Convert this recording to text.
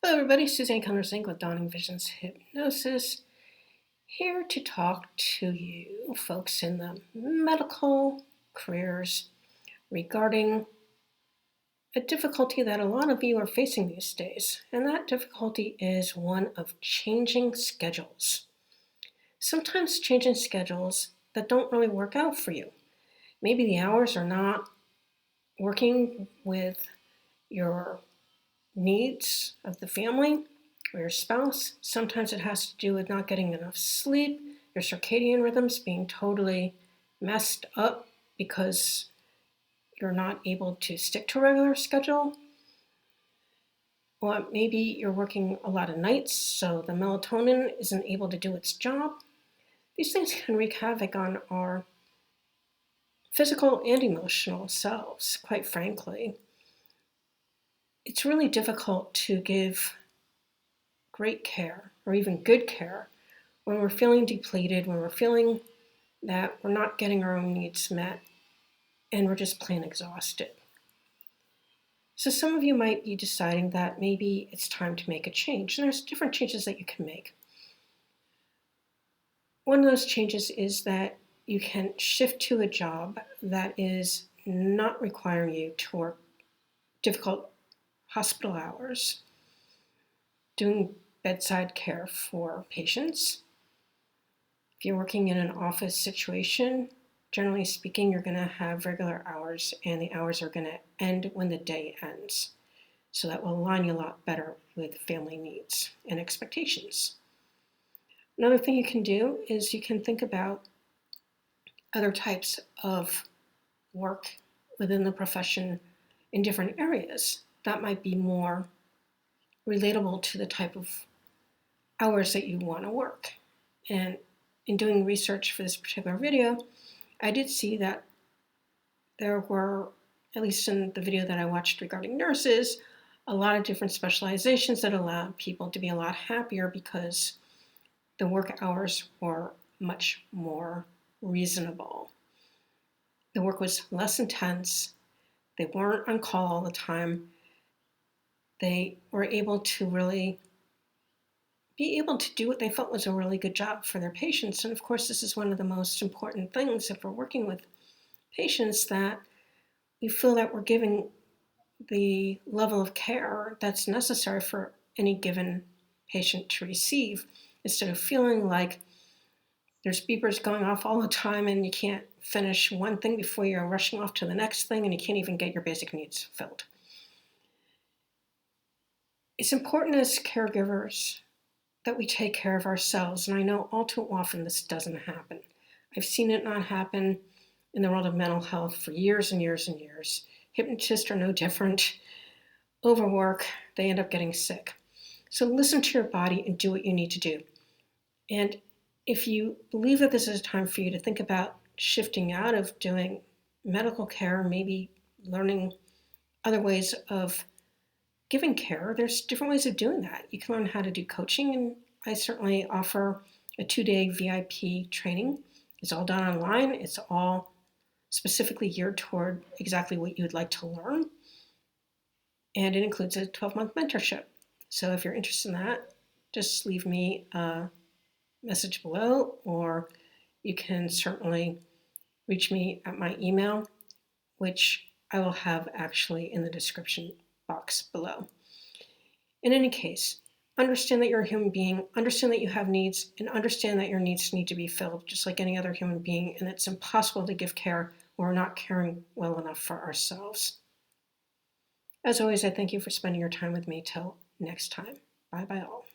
Hello, everybody. Suzanne Connors-Zink with Dawning Visions Hypnosis, here to talk to you folks in the medical careers regarding a difficulty that a lot of you are facing these days, and that difficulty is one of changing schedules. Sometimes changing schedules that don't really work out for you. Maybe the hours are not working with your needs of the family or your spouse. Sometimes it has to do with not getting enough sleep, your circadian rhythms being totally messed up because you're not able to stick to a regular schedule. Or maybe you're working a lot of nights, so the melatonin isn't able to do its job. These things can wreak havoc on our physical and emotional selves, quite frankly. It's really difficult to give great care or even good care when we're feeling depleted, when we're feeling that we're not getting our own needs met and we're just plain exhausted. So some of you might be deciding that maybe it's time to make a change, and there's different changes that you can make. One of those changes is that you can shift to a job that is not requiring you to work difficult hospital hours, doing bedside care for patients. If you're working in an office situation, generally speaking, you're going to have regular hours, and the hours are going to end when the day ends. So that will align you a lot better with family needs and expectations. Another thing you can do is you can think about other types of work within the profession in different areas that might be more relatable to the type of hours that you want to work. And in doing research for this particular video, I did see that there were, at least in the video that I watched regarding nurses, a lot of different specializations that allowed people to be a lot happier because the work hours were much more reasonable. The work was less intense. They weren't on call all the time. They were able to really be able to do what they felt was a really good job for their patients. And of course, this is one of the most important things if we're working with patients, that we feel that we're giving the level of care that's necessary for any given patient to receive, instead of feeling like there's beepers going off all the time and you can't finish one thing before you're rushing off to the next thing and you can't even get your basic needs filled. It's important as caregivers that we take care of ourselves, and I know all too often this doesn't happen. I've seen it not happen in the world of mental health for years and years and years. Hypnotists are no different. Overwork, they end up getting sick. So listen to your body and do what you need to do. And if you believe that this is a time for you to think about shifting out of doing medical care, maybe learning other ways of giving care, there's different ways of doing that. You can learn how to do coaching, and I certainly offer a 2-day VIP training. It's all done online. It's all specifically geared toward exactly what you would like to learn. And it includes a 12-month mentorship. So if you're interested in that, just leave me a message below, or you can certainly reach me at my email, which I will have actually in the description box below. In any case, understand that you're a human being, understand that you have needs, and understand that your needs need to be filled just like any other human being, and it's impossible to give care when we're not caring well enough for ourselves. As always, I thank you for spending your time with me. Till next time. Bye-bye all.